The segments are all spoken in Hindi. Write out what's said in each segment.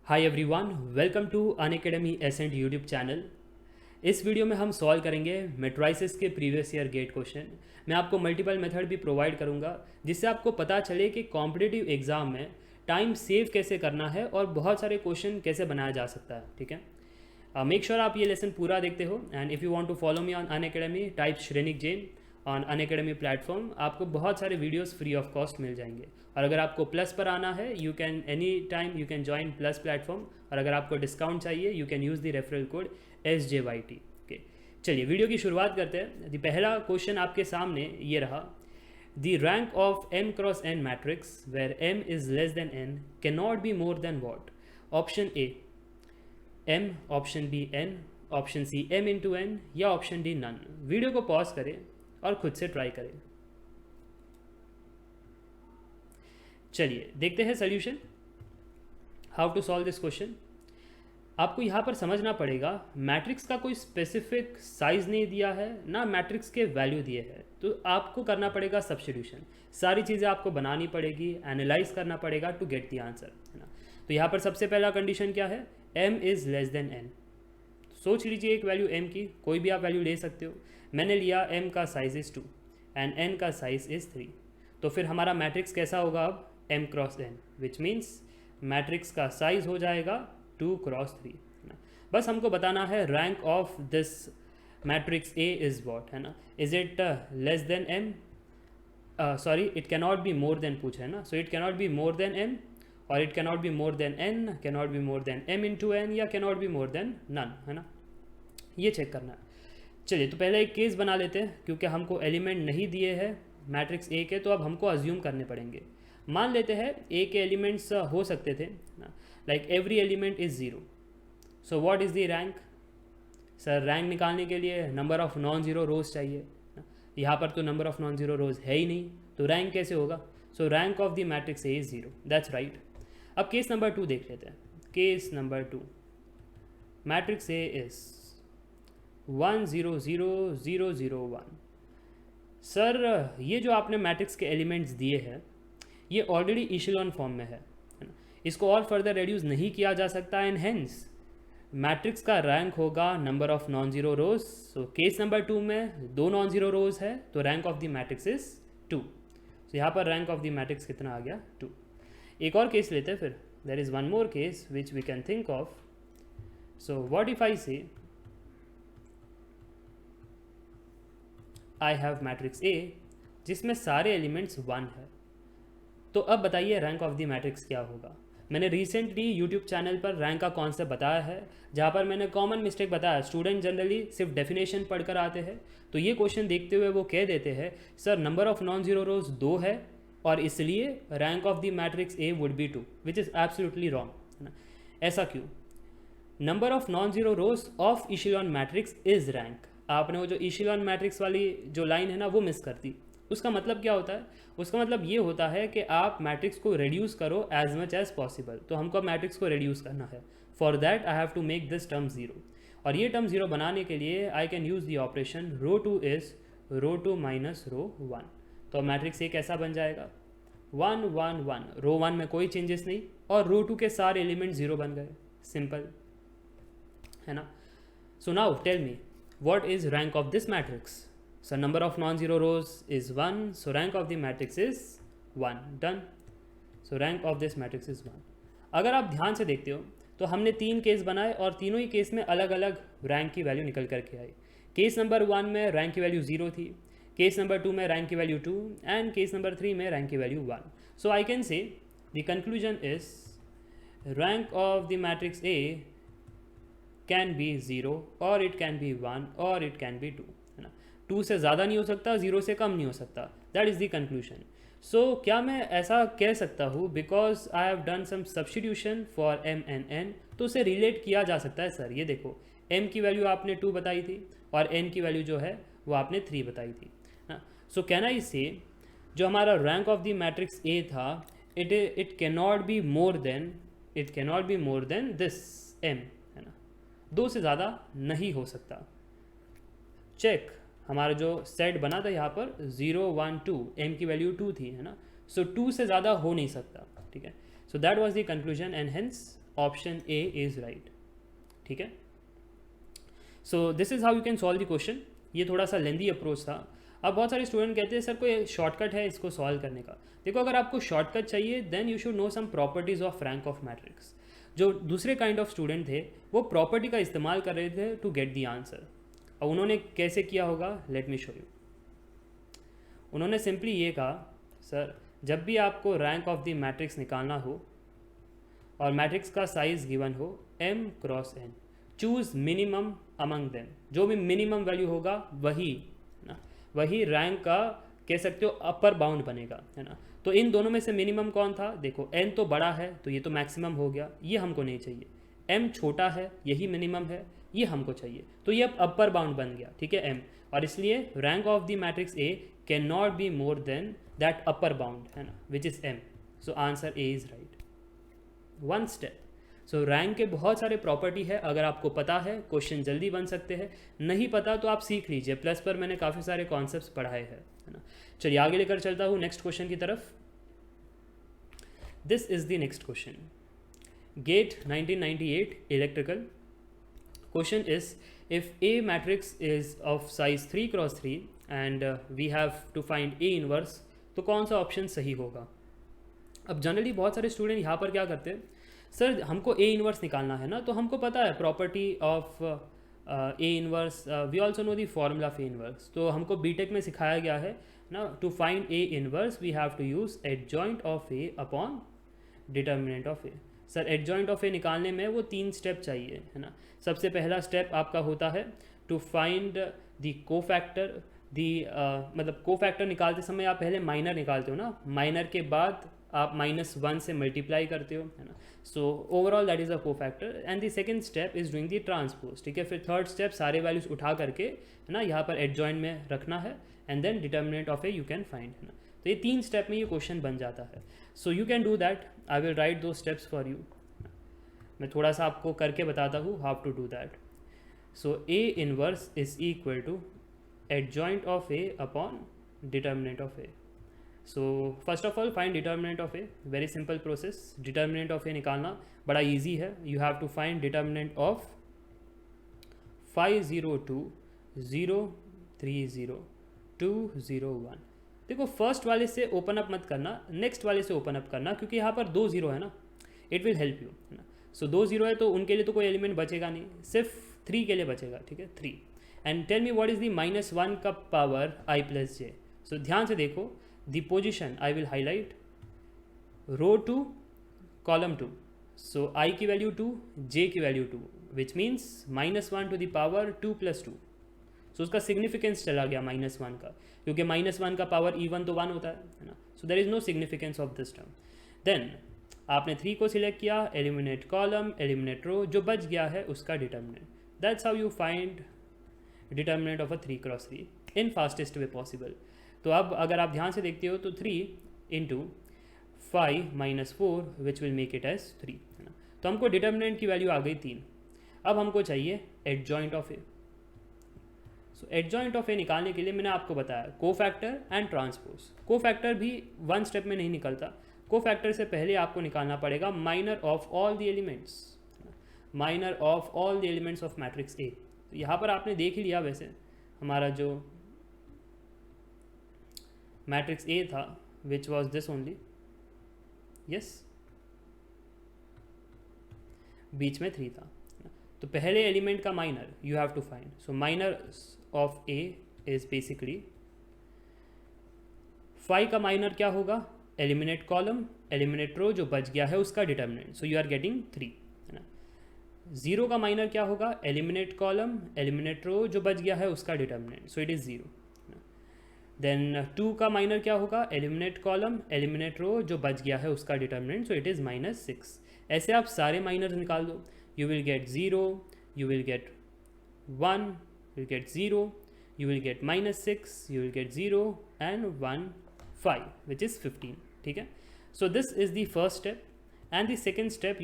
Hi everyone, welcome to Unacademy Ascent YouTube channel. इस वीडियो में हम सॉल्व करेंगे मेट्राइसिस के प्रीवियस ईयर गेट क्वेश्चन। मैं आपको मल्टीपल मेथड भी प्रोवाइड करूंगा जिससे आपको पता चले कि कॉम्पिटिटिव एग्जाम में टाइम सेव कैसे करना है और बहुत सारे क्वेश्चन कैसे बनाया जा सकता है। ठीक है, मेक श्योर आप ये लेसन पूरा देखते हो। And if you want to follow me on Unacademy, type Shrenik Jain on Unacademy platform. आपको बहुत सारे वीडियोस फ्री ऑफ कॉस्ट मिल जाएंगे। और अगर आपको प्लस पर आना है, you can any time you can join plus platform. और अगर आपको डिस्काउंट चाहिए, you can use the referral code SJYT। Okay, चलिए वीडियो की शुरुआत करते हैं। पहला क्वेश्चन आपके सामने ये रहा। The rank of m cross n matrix where m is less than n cannot be more than what? Option A m, option B n, option C m into n या ऑप्शन D नन। वीडियो को पॉज करें और खुद से ट्राई करें। चलिए देखते हैं solution, how to solve this question. आपको यहाँ पर समझना पड़ेगा मैट्रिक्स का कोई स्पेसिफिक साइज नहीं दिया है, ना मैट्रिक्स के वैल्यू दिए हैं, तो आपको करना पड़ेगा सब्स्टिट्यूशन। सारी चीज़ें आपको बनानी पड़ेगी, एनालाइज करना पड़ेगा टू गेट द आंसर, है ना। तो यहाँ पर सबसे पहला कंडीशन क्या है? m is less than n। सोच लीजिए एक वैल्यू m की, कोई भी आप वैल्यू ले सकते हो। मैंने लिया m का साइज इज़ 2 एंड n का साइज इज़ 3। तो फिर हमारा मैट्रिक्स कैसा होगा अब? m cross n, which means matrix का साइज हो जाएगा 2 क्रॉस 3। बस हमको बताना है rank of this matrix A is what, है ना। Is it less than m, sorry it cannot be more then पूछा है ना। So it cannot be more than m और it cannot be more than n, cannot be more than m into n या cannot be more than none, है ना। ये चेक करना है। चलिए तो पहले एक केस बना लेते हैं, क्योंकि हमको एलिमेंट नहीं दिए हैं मैट्रिक्स A के, तो अब हमको अज्यूम करने पड़ेंगे। मान लेते हैं A के एलिमेंट्स हो सकते थे, like every element is 0। So what is the rank? Sir rank निकालने के लिए नंबर ऑफ नॉन ज़ीरो रोज चाहिए। यहाँ पर तो नंबर ऑफ नॉन ज़ीरो रोज है ही नहीं, तो रैंक कैसे होगा? सो rank of the matrix A is 0, that's right. अब केस नंबर 2 देख लेते हैं। Case number 2, matrix A is 1 0 0 0 0 1। Sir ये जो आपने मैट्रिक्स के एलिमेंट्स दिए हैं ये ऑलरेडी इशेलॉन फॉर्म में है ना। इसको और फर्दर रेड्यूस नहीं किया जा सकता एंड हेंस मैट्रिक्स का रैंक होगा number of non zero rose. So case number 2 में 2 नॉन जीरो रोज है, तो rank of the matrix is 2। तो यहाँ पर रैंक ऑफ द मैट्रिक्स कितना आ गया? 2। एक और केस लेते हैं फिर। There is one more case which we can think of. So what if I say I have matrix A जिसमें सारे एलिमेंट्स 1 है। तो अब बताइए रैंक ऑफ द मैट्रिक्स क्या होगा? मैंने रिसेंटली यूट्यूब चैनल पर रैंक का कॉन्सेप्ट बताया है, जहाँ पर मैंने कॉमन मिस्टेक बताया। स्टूडेंट जनरली सिर्फ डेफिनेशन पढ़कर आते हैं, तो ये क्वेश्चन देखते हुए वो कह देते हैं sir number of non zero rows 2 है और इसलिए rank of the matrix A would be 2, which is absolutely wrong, है ना। ऐसा क्यों? Number of non zero rows of echelon matrix is rank. आपने वो जो इशेलॉन मैट्रिक्स वाली जो लाइन है ना वो मिस कर दी। उसका मतलब क्या होता है? उसका मतलब ये होता है कि आप मैट्रिक्स को रिड्यूस करो एज मच एज पॉसिबल। तो हमको मैट्रिक्स को रिड्यूस करना है। For that I have to make this term 0, और ये टर्म 0 बनाने के लिए I can use the operation row 2 is row 2 minus row 1। तो मैट्रिक्स ये कैसा बन जाएगा? 1 1 1। रो 1 में कोई चेंजेस नहीं और रो 2 के सारे एलिमेंट 0 बन गए। सिंपल, है ना। So now tell me what is rank of this matrix? So number of non-zero rows is 1, so rank of the matrix is 1. Done. So rank of this matrix is 1. अगर आप ध्यान से देखते हो तो हमने 3 केस बनाए और तीनों ही केस में अलग अलग रैंक की वैल्यू निकल करके आई। केस नंबर 1 में रैंक की वैल्यू 0 थी, केस नंबर 2 में रैंक की वैल्यू 2 एंड केस नंबर 3 में रैंक की value 1। So I can say the conclusion is rank of the matrix A can be 0 और इट कैन बी 1 और इट कैन बी 2। 2 से ज़्यादा नहीं हो सकता, 0 से कम नहीं हो सकता। That is the conclusion. So क्या मैं ऐसा कह सकता हूँ because I have done some substitution for m and n, तो उसे रिलेट किया जा सकता है। सर ये देखो m की वैल्यू आपने 2 बताई थी और n की वैल्यू जो है वो आपने 3 बताई थी। सो कैन आई से जो हमारा rank of the matrix A था, it cannot be more then this m, है ना। 2 से ज़्यादा नहीं हो सकता। चेक, हमारा जो सेट बना था यहाँ पर 0 1 2, m की वैल्यू 2 थी, है ना। सो 2 से ज़्यादा हो नहीं सकता, ठीक है। So that was the conclusion and hence option A is right. ठीक है. So this is how you can solve the question. ये थोड़ा सा लेंदी अप्रोच था. अब बहुत सारे स्टूडेंट कहते हैं सर कोई शॉर्टकट है इसको सॉल्व करने का. देखो, अगर आपको शॉर्टकट चाहिए then you should know some properties of rank of matrix. जो दूसरे काइंड ऑफ स्टूडेंट थे वो प्रॉपर्टी का इस्तेमाल कर रहे थे टू गेट दी आंसर. अब उन्होंने कैसे किया होगा, लेट मी शो यू. उन्होंने सिंपली ये कहा, सर जब भी आपको रैंक ऑफ द मैट्रिक्स निकालना हो और मैट्रिक्स का साइज गिवन हो m cross n, choose minimum among them. जो भी मिनिमम वैल्यू होगा वही रैंक का कह सकते हो अपर बाउंड बनेगा, है ना. तो इन दोनों में से मिनिमम कौन था, देखो n तो बड़ा है तो ये तो मैक्सिमम हो गया, ये हमको नहीं चाहिए. m छोटा है, यही मिनिमम है, ये हमको चाहिए. तो ये अब अपर बाउंड बन गया, ठीक है, m. और इसलिए rank of the matrix A can not be more then that upper bound, है ना, which is m. So answer A is right. One step. So rank के बहुत सारे प्रॉपर्टी है, अगर आपको पता है क्वेश्चन जल्दी बन सकते हैं, नहीं पता तो आप सीख लीजिए. प्लस पर मैंने काफ़ी सारे कॉन्सेप्ट्स पढ़ाए हैं, है ना. चलिए आगे लेकर चलता हूँ नेक्स्ट क्वेश्चन की तरफ. This is the next question. GATE 1998 electrical. Question is if A matrix is of size 3 cross 3 and we have to find A inverse, तो कौन सा ऑप्शन सही होगा. अब जनरली बहुत सारे स्टूडेंट यहाँ पर क्या करते हैं, सर हमको A इनवर्स निकालना है ना, तो हमको पता है property of A inverse, we also know the formula of A inverse. तो हमको बीटेक में सिखाया गया है ना, to find A inverse we have to use adjoint of A upon determinant of A. Sir adjoint of A निकालने में वो 3 स्टेप चाहिए, है ना. सबसे पहला स्टेप आपका होता है टू फाइंड दी कोफैक्टर. मतलब कोफैक्टर निकालते समय आप पहले माइनर निकालते हो ना, माइनर के बाद आप -1 से मल्टीप्लाई करते हो, है ना. So overall that is a cofactor. And the second step is doing the transpose. ठीक है, फिर थर्ड स्टेप सारे वैल्यूज उठा करके, है ना, यहाँ पर एडजॉइंट में रखना है and then determinant of A you can find, है ना. तो ये 3 स्टेप में ये क्वेश्चन बन जाता है. So you can do that. I will write दो स्टेप्स फॉर यू. मैं थोड़ा सा आपको करके बताता हूँ how to do that. So A inverse is equal to adjoint of A upon determinant of A. So first of all find determinant of A. Very simple process. Determinant of A निकालना बड़ा ईजी है. You have to find determinant of 502 030 201. देखो फर्स्ट वाले से ओपन अप मत करना, नेक्स्ट वाले से ओपन अप करना, क्योंकि यहाँ पर 2 0 है ना. इट विल हेल्प यू, है ना. सो 2 0 है तो उनके लिए तो कोई एलिमेंट बचेगा नहीं, सिर्फ 3 के लिए बचेगा. ठीक है, 3. And tell me what is the -1 का power I plus J. So ध्यान से देखो the position I will highlight. Row 2 column 2. So I की वैल्यू 2, J की value 2, which means -1 to the power 2 + 2. So उसका सिग्निफिकेंस चला गया -1 का, क्योंकि -1 का पावर इवन तो 1 होता है ना. So there is no significance of this term. Then आपने 3 को सिलेक्ट किया, एलिमिनेट कॉलम, एलिमिनेट रो, जो बच गया है उसका determinant. That's how you find determinant of a 3 cross 3 in fastest way possible. तो अब अगर आप ध्यान से देखते हो तो 3 × 5 - 4 which will make it as 3, है ना. तो हमको डिटर्मिनेंट की वैल्यू आ गई 3. अब हमको चाहिए adjoint of A. So adjoint of A निकालने के लिए मैंने आपको बताया कोफैक्टर एंड ट्रांसपोज. कोफैक्टर भी 1 स्टेप में नहीं निकलता. कोफैक्टर से पहले आपको निकालना पड़ेगा minor of all the elements, minor of all the elements of matrix A. तो यहाँ पर आपने देख ही लिया वैसे हमारा जो मैट्रिक्स A था which was this only. Yes, बीच में 3 था. तो पहले एलिमेंट का minor you have to find. So minor of A is basically 5 का माइनर क्या होगा, एलिमिनेट कॉलम, एलिमिनेट रो, जो बच गया है उसका determinant. So you are getting 3, है ना. 0 का माइनर क्या होगा, एलिमिनेट कॉलम, एलिमिनेट रो, जो बच गया है उसका determinant. So it is 0. Then 2 का माइनर क्या होगा, एलिमिनेट कॉलम, एलिमिनेट रो, जो बच गया है उसका डिटर्मिनेंट. So it is -6. ऐसे आप सारे माइनर निकाल दो. You will get 0, you will get 1, you will get 0, you will get -6, you will get 0 and 1 5 which is 15. ठीक है. So this is the first step. And the second step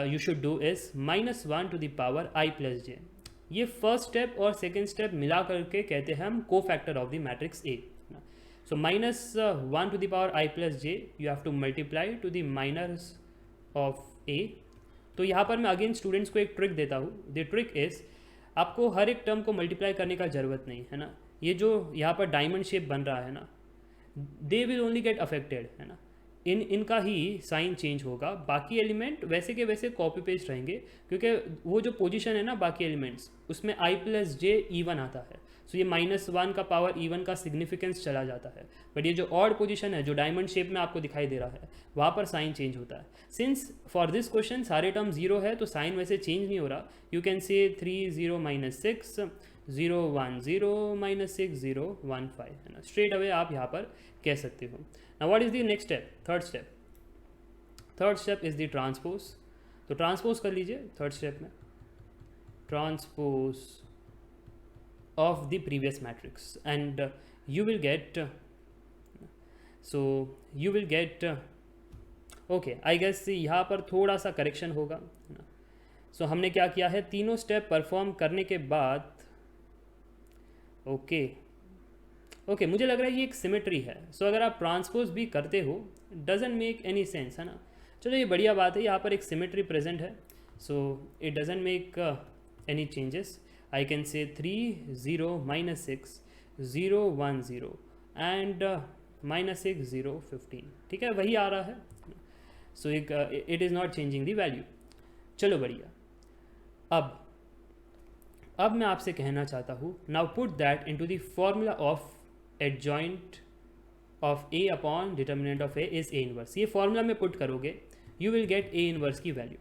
you should do is -1 to the power I plus j. ये फर्स्ट स्टेप और सेकेंड स्टेप मिला करके कहते हैं हम cofactor of the matrix A. So -1 to the power I plus j you have to multiply to the minors of A तो यहाँ पर मैं अगेन स्टूडेंट्स को एक ट्रिक देता हूँ. द ट्रिक इज़, आपको हर एक टर्म को मल्टीप्लाई करने का ज़रूरत नहीं है ना. ये जो यहाँ पर डायमंड शेप बन रहा है ना, they will only get affected, है ना. इनका ही साइन चेंज होगा, बाकी एलिमेंट वैसे के वैसे कॉपी पेस्ट रहेंगे, क्योंकि वो जो पोजीशन है ना बाकी एलिमेंट्स, उसमें i प्लस जे ईवन आता है. सो ये -1 का पावर ईवन का सिग्निफिकेंस चला जाता है. बट ये जो ऑड पोजीशन है, जो डायमंड शेप में आपको दिखाई दे रहा है, वहाँ पर साइन चेंज होता है. सिंस फॉर दिस क्वेश्चन सारे टर्म 0 है, तो साइन वैसे चेंज नहीं हो रहा. यू कैन से 3 0 -6 0 1 0 -6 0 1 5, है ना. स्ट्रेट अवे आप यहाँ पर कह सकते हो. Now what is the next step? Third step is the transpose. तो ट्रांसपोज कर लीजिए थर्ड स्टेप में. Transpose of the previous matrix, and you will get okay, I guess यहाँ पर थोड़ा सा करेक्शन होगा. सो हमने क्या किया है, तीनों स्टेप परफॉर्म करने के बाद ओके मुझे लग रहा है ये एक सिमेट्री है. सो अगर आप ट्रांसपोज भी करते हो, डजंट मेक एनी सेंस, है ना. चलो ये बढ़िया बात है, यहाँ पर एक सिमेट्री प्रेजेंट है. So it doesn't make any changes. I can say 3 0 -6 0 1 0 and -6 0 15. ठीक है, वही आ रहा है. सो it is not changing the value. चलो बढ़िया. अब मैं आपसे कहना चाहता हूँ, now put that into the formula of adjoint of a upon determinant of a is a inverse. ये फॉर्मूला में पुट करोगे, you will get a inverse की वैल्यू.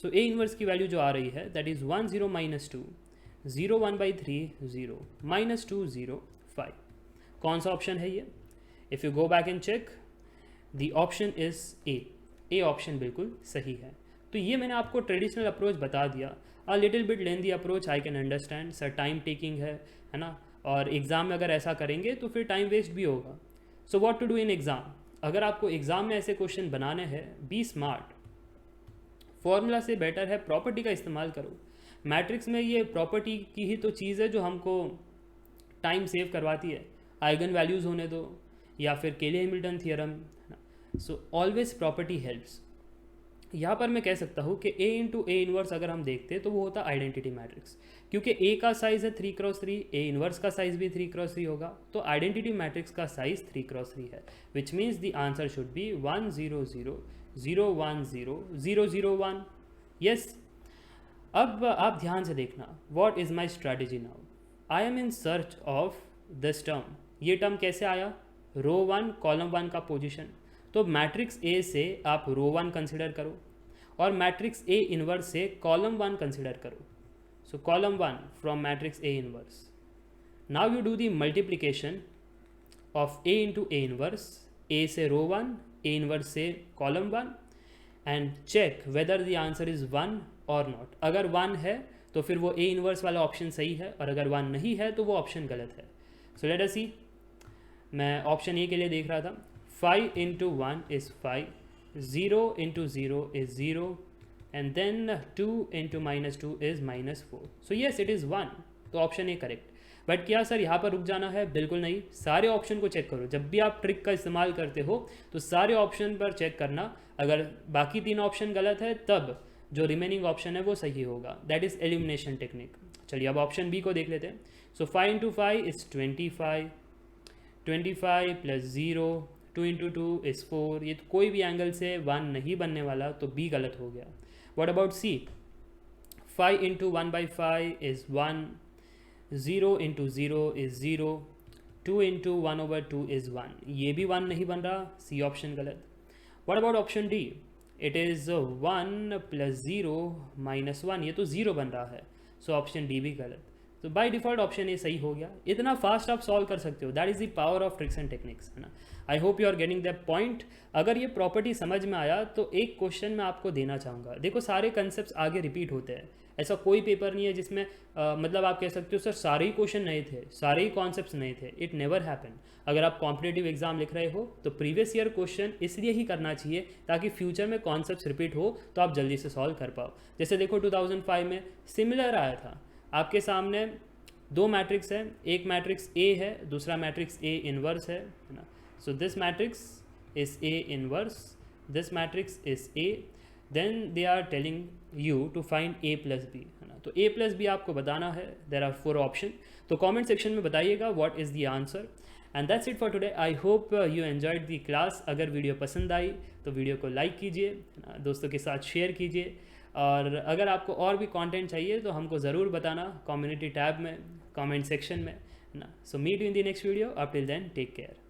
सो a इनवर्स की वैल्यू जो आ रही है, दैट इज़ 1 0 -2 0 1/3 0 -2 0 5. कौन सा ऑप्शन है ये? If you go back and check, the option is A option बिल्कुल सही है. तो ये मैंने आपको ट्रेडिशनल अप्रोच बता दिया. A little bit lengthy approach, I can understand. Sir time taking है ना, और एग्ज़ाम में अगर ऐसा करेंगे तो फिर टाइम वेस्ट भी होगा. So what to do in exam? अगर आपको एग्ज़ाम में ऐसे क्वेश्चन बनाने हैं, बी स्मार्ट. फॉर्मूला से बेटर है प्रॉपर्टी का इस्तेमाल करो. मैट्रिक्स में ये प्रॉपर्टी की ही तो चीज़ है जो हमको टाइम सेव करवाती है. आइगन वैल्यूज़ होने दो, या फिर केले Hamilton theorem. So always property helps. यहाँ पर मैं कह सकता हूँ कि a इंटू ए इनवर्स अगर हम देखते तो वो होता आइडेंटिटी मैट्रिक्स, क्योंकि a का साइज़ है 3x3, a इनवर्स का साइज़ भी 3x3 होगा. तो आइडेंटिटी मैट्रिक्स का साइज़ 3x3 है, which means the answer should be 1 0 0 0 1 0 0 0 1. Yes. अब आप ध्यान से देखना, what is my strategy now. I am in search of this term. ये टर्म कैसे आया? रो 1 कॉलम 1 का पोजीशन. तो मैट्रिक्स ए से आप रो 1 कंसिडर करो, और मैट्रिक्स ए इनवर्स से कॉलम 1 कंसिडर करो. So column 1 from matrix A inverse. Now you do the multiplication of A into A inverse. A से रो 1, ए इनवर्स से column 1, and check whether the answer is 1 और नॉट. अगर 1 है तो फिर वो ए इनवर्स वाला ऑप्शन सही है, और अगर 1 नहीं है तो वो ऑप्शन गलत है. So let us see. मैं ऑप्शन ए के लिए देख रहा था. 5 into 1 is 5, 0 into 0 is 0, and then 2 into -2 is -4. So yes, it is 1. तो ऑप्शन ए करेक्ट. बट क्या सर यहाँ पर रुक जाना है? बिल्कुल नहीं. सारे ऑप्शन को चेक करो. जब भी आप ट्रिक का इस्तेमाल करते हो तो सारे ऑप्शन पर चेक करना. अगर बाकी 3 ऑप्शन गलत है, तब जो रिमेनिंग ऑप्शन है वो सही होगा. That is elimination technique. चलिए अब ऑप्शन बी को देख लेते हैं. सो 5 into 5 is 25, 25 plus 0, 2 into 2 is 4. ये तो कोई भी एंगल से 1 नहीं बनने वाला, तो बी गलत हो गया. What about C? 5 into 1/5 is 1, 0 into 0 is 0, 2 into 1/2 is 1. ये भी 1 नहीं बन रहा, सी ऑप्शन गलत. What about option D? It is 1 plus 0 -1. ये तो 0 बन रहा है, सो ऑप्शन डी भी गलत. तो बाय डिफ़ॉल्ट ऑप्शन ए सही हो गया. इतना फास्ट आप सॉल्व कर सकते हो. That is the power of tricks and techniques, है ना. I hope you are getting that point. अगर ये प्रॉपर्टी समझ में आया तो एक क्वेश्चन मैं आपको देना चाहूँगा. देखो, सारे कंसेप्ट आगे रिपीट होते हैं. ऐसा कोई पेपर नहीं है जिसमें मतलब आप कह सकते हो सर सारे ही क्वेश्चन नए थे, सारे ही कॉन्सेप्ट्स नए थे. It never happen. अगर आप कॉम्पिटेटिव एग्जाम लिख रहे हो तो प्रीवियस ईयर क्वेश्चन इसलिए ही करना चाहिए ताकि फ्यूचर में कॉन्सेप्ट्स रिपीट हो तो आप जल्दी से सॉल्व कर पाओ. जैसे देखो 2005 में सिमिलर आया था. आपके सामने 2 मैट्रिक्स है, एक मैट्रिक्स ए है, दूसरा मैट्रिक्स ए इनवर्स है ना. So this matrix is A inverse, this matrix is A. Then they are telling you to find A plus B, है ना। तो ए प्लस बी आपको बताना है, देर आर 4 ऑप्शन। तो कमेंट सेक्शन में बताइएगा what is the answer. And that's it for today. I hope you enjoyed the class. अगर वीडियो पसंद आई तो वीडियो को लाइक कीजिए, दोस्तों के साथ शेयर कीजिए, और अगर आपको और भी कंटेंट चाहिए तो हमको ज़रूर बताना कम्युनिटी टैब में, कमेंट सेक्शन में, ना। So meet you in the next video. Up till then take care.